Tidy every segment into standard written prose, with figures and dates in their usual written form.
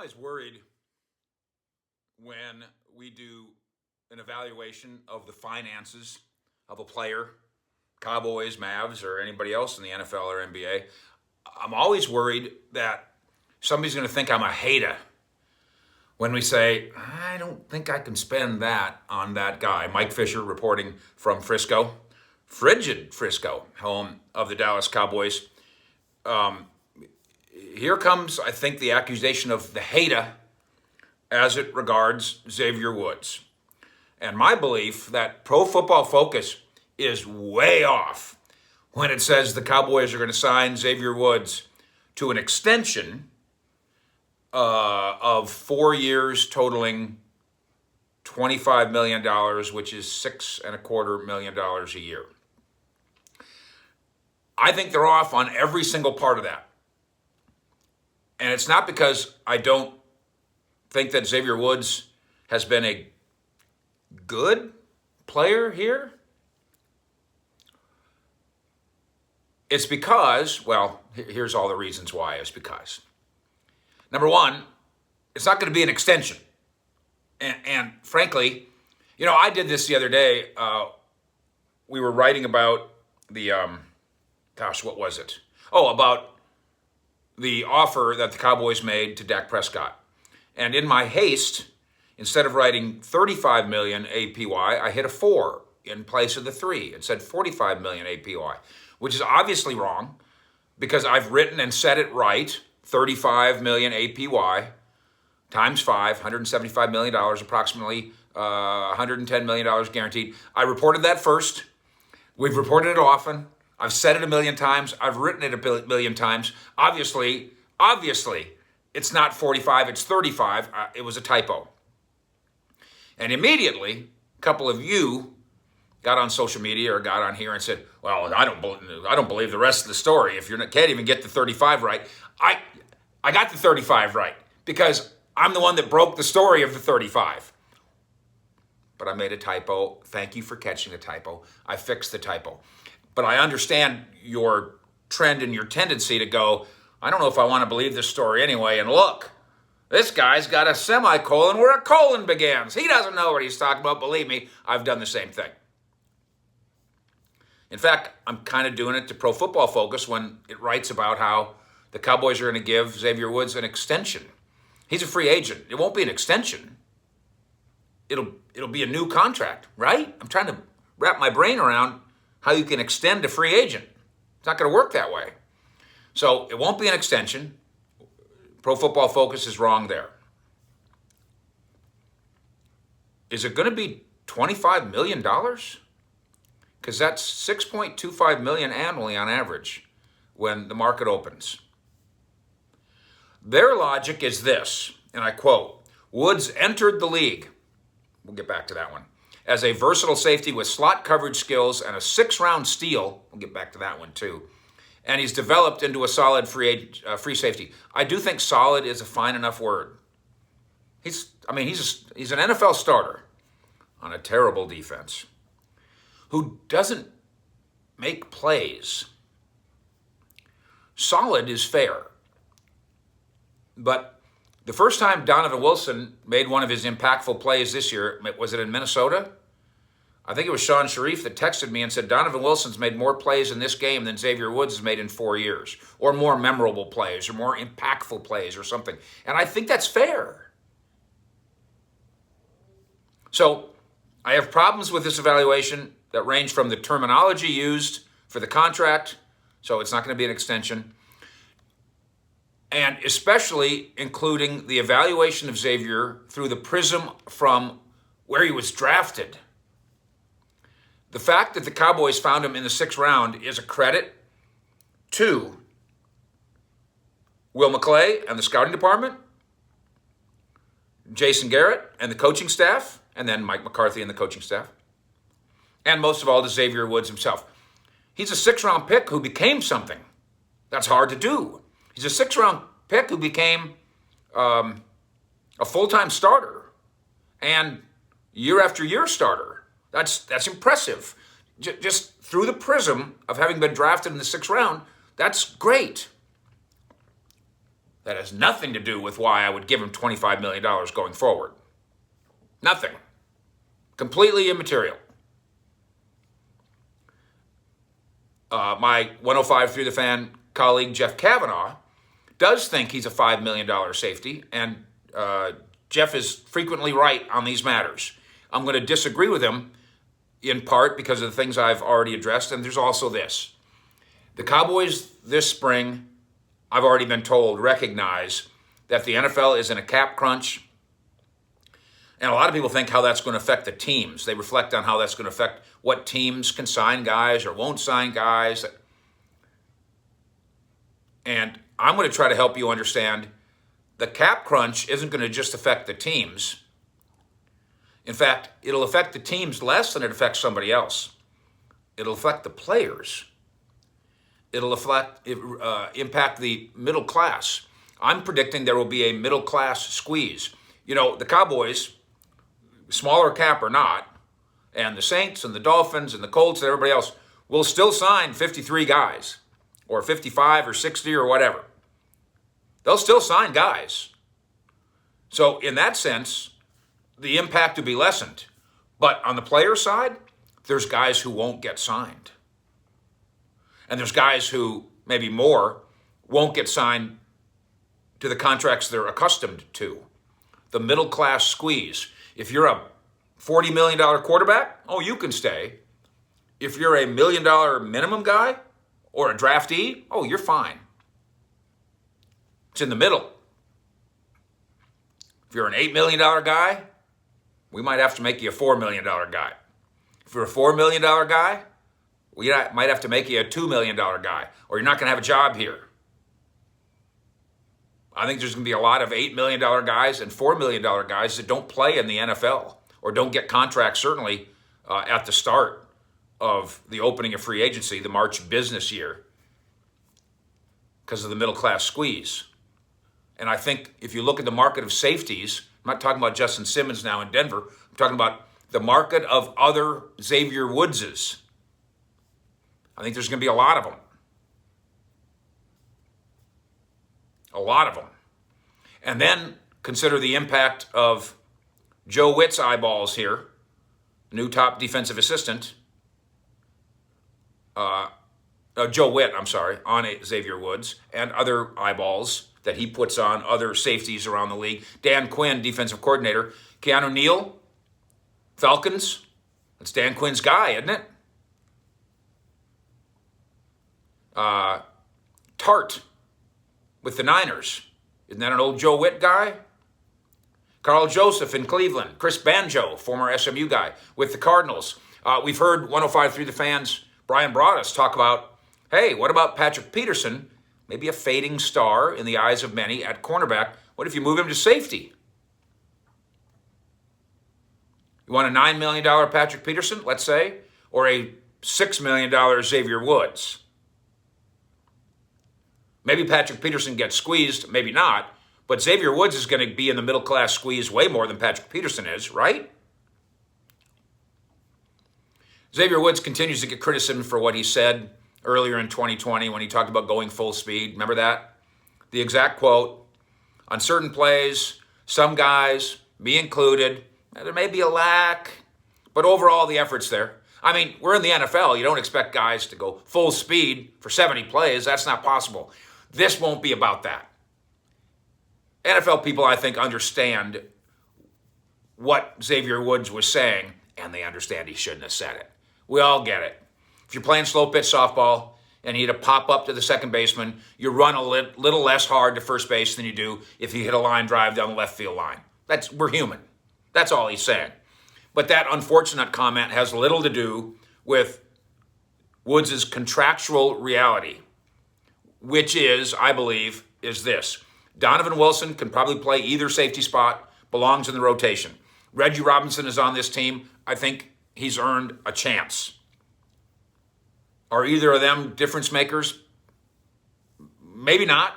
always worried when we do an evaluation of the finances of a player, Cowboys, Mavs, or anybody else in the NFL or NBA. I'm always worried that somebody's going to think I'm a hater when we say, I don't think I can spend that on that guy. Mike Fisher reporting from Frisco, frigid Frisco, home of the Dallas Cowboys. Here comes, I think, the accusation of the hater as it regards Xavier Woods. And my belief that Pro Football Focus is way off when it says the Cowboys are going to sign Xavier Woods to an extension of 4 years totaling $25 million, which is $6.25 million a year. I think they're off on every single part of that. And it's not because I don't think that Xavier Woods has been a good player here. It's because, well, here's all the reasons why. It's because, number one, it's not going to be an extension. And frankly, you know, I did this the other day. We were writing about the, what was it? Oh, about the offer that the Cowboys made to Dak Prescott. And in my haste, instead of writing $35 million APY, I hit a 4 in place of the 3 and said $45 million APY, which is obviously wrong because I've written and said it right, $35 million APY times 5, $175 million, approximately $110 million guaranteed. I reported that first. We've reported it often. I've said it a million times. I've written it a million times. Obviously, it's not 45, it's 35. It was a typo. And immediately, a couple of you got on social media or got on here and said, well, I don't believe the rest of the story. If you can't even get the 35 right. I got the 35 right because I'm the one that broke the story of the 35. But I made a typo. Thank you for catching the typo. I fixed the typo. But I understand your trend and your tendency to go, I don't know if I want to believe this story anyway. And look, this guy's got a semicolon where a colon begins. He doesn't know what he's talking about. Believe me, I've done the same thing. In fact, I'm kind of doing it to Pro Football Focus when it writes about how the Cowboys are going to give Xavier Woods an extension. He's a free agent. It won't be an extension. It'll be a new contract, right? I'm trying to wrap my brain around how you can extend a free agent. It's not going to work that way. So it won't be an extension. Pro Football Focus is wrong there. Is it going to be $25 million? Because that's $6.25 million annually on average when the market opens. Their logic is this, and I quote, Woods entered the league, we'll get back to that one, as a versatile safety with slot coverage skills and a 6-round steal, we'll get back to that one too, and he's developed into a solid free safety. I do think solid is a fine enough word. He's an NFL starter on a terrible defense who doesn't make plays. Solid is fair. But the first time Donovan Wilson made one of his impactful plays this year, was it in Minnesota? I think it was Sean Sharif that texted me and said, Donovan Wilson's made more plays in this game than Xavier Woods has made in 4 years, or more memorable plays, or more impactful plays, or something. And I think that's fair. So I have problems with this evaluation that range from the terminology used for the contract, so it's not going to be an extension, and especially including the evaluation of Xavier through the prism from where he was drafted. The fact that the Cowboys found him in the 6th round is a credit to Will McClay and the scouting department, Jason Garrett and the coaching staff, and then Mike McCarthy and the coaching staff, and most of all to Xavier Woods himself. He's a 6th-round pick who became something. That's hard to do. He's a 6th-round pick who became a full-time starter and year after year starter. That's impressive. Just through the prism of having been drafted in the 6th round, that's great. That has nothing to do with why I would give him $25 million going forward. Nothing. Completely immaterial. My 105 Through the Fan colleague, Jeff Kavanaugh, does think he's a $5 million safety, and Jeff is frequently right on these matters. I'm going to disagree with him in part because of the things I've already addressed, and there's also this. The Cowboys this spring, I've already been told, recognize that the NFL is in a cap crunch, and a lot of people think how that's going to affect the teams. They reflect on how that's going to affect what teams can sign guys or won't sign guys. And I'm going to try to help you understand the cap crunch isn't going to just affect the teams. In fact, it'll affect the teams less than it affects somebody else. It'll affect the players. It'll impact the middle class. I'm predicting there will be a middle class squeeze. You know, the Cowboys, smaller cap or not, and the Saints and the Dolphins and the Colts and everybody else will still sign 53 guys or 55 or 60 or whatever. They'll still sign guys. So in that sense, the impact will be lessened. But on the player side, there's guys who won't get signed. And there's guys who, maybe more, won't get signed to the contracts they're accustomed to. The middle class squeeze. If you're a $40 million quarterback, oh, you can stay. If you're a $1 million minimum guy or a draftee, oh, you're fine. It's in the middle. If you're an $8 million guy, we might have to make you a $4 million guy. If you're a $4 million guy, we might have to make you a $2 million guy, or you're not going to have a job here. I think there's going to be a lot of $8 million guys and $4 million guys that don't play in the NFL or don't get contracts, certainly at the start of the opening of free agency, the March business year, because of the middle class squeeze. And I think if you look at the market of safeties, I'm not talking about Justin Simmons now in Denver, I'm talking about the market of other Xavier Woodses. I think there's going to be a lot of them. A lot of them. And then consider the impact of Joe Witt's eyeballs here, new top defensive assistant, Joe Witt, on Xavier Woods, and other eyeballs that he puts on other safeties around the league. Dan Quinn, defensive coordinator. Keanu Neal, Falcons. That's Dan Quinn's guy, isn't it? Tart with the Niners. Isn't that an old Joe Witt guy? Carl Joseph in Cleveland. Chris Banjo, former SMU guy, with the Cardinals. We've heard 105 Through the Fans, Brian Broaddus, talk about, hey, what about Patrick Peterson? Maybe a fading star in the eyes of many at cornerback. What if you move him to safety? You want a $9 million Patrick Peterson, let's say, or a $6 million Xavier Woods? Maybe Patrick Peterson gets squeezed, maybe not, but Xavier Woods is going to be in the middle class squeeze way more than Patrick Peterson is, right? Xavier Woods continues to get criticism for what he said earlier in 2020 when he talked about going full speed. Remember that? The exact quote, on certain plays, some guys, me included, there may be a lack, but overall the effort's there. I mean, we're in the NFL. You don't expect guys to go full speed for 70 plays. That's not possible. This won't be about that. NFL people, I think, understand what Xavier Woods was saying, and they understand he shouldn't have said it. We all get it. If you're playing slow pitch softball and you hit a pop up to the second baseman, you run a little less hard to first base than you do if you hit a line drive down the left field line. We're human. That's all he's saying. But that unfortunate comment has little to do with Woods' contractual reality, which is, I believe, is this. Donovan Wilson can probably play either safety spot, belongs in the rotation. Reggie Robinson is on this team. I think he's earned a chance. Are either of them difference makers? Maybe not.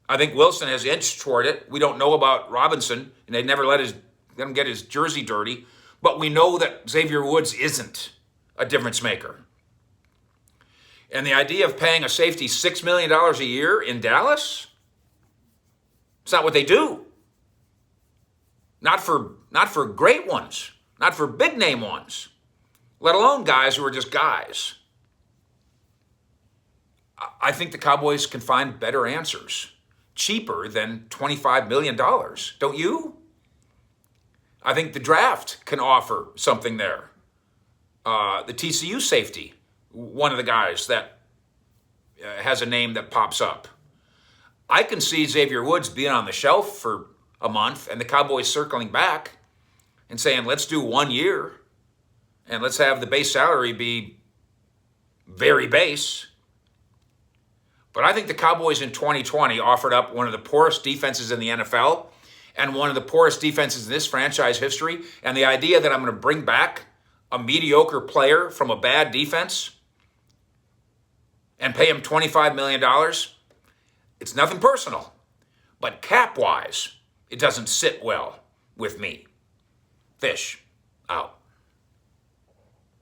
I think Wilson has inched toward it. We don't know about Robinson, and they never let him get his jersey dirty. But we know that Xavier Woods isn't a difference maker. And the idea of paying a safety $6 million a year in Dallas? It's not what they do. Not for great ones, not for big name ones, let alone guys who are just guys. I think the Cowboys can find better answers, cheaper than $25 million. Don't you? I think the draft can offer something there. The TCU safety, one of the guys that has a name that pops up. I can see Xavier Woods being on the shelf for a month and the Cowboys circling back and saying, let's do 1 year and let's have the base salary be very base. But I think the Cowboys in 2020 offered up one of the poorest defenses in the NFL and one of the poorest defenses in this franchise history. And the idea that I'm going to bring back a mediocre player from a bad defense and pay him $25 million, it's nothing personal. But cap-wise, it doesn't sit well with me. Fish out.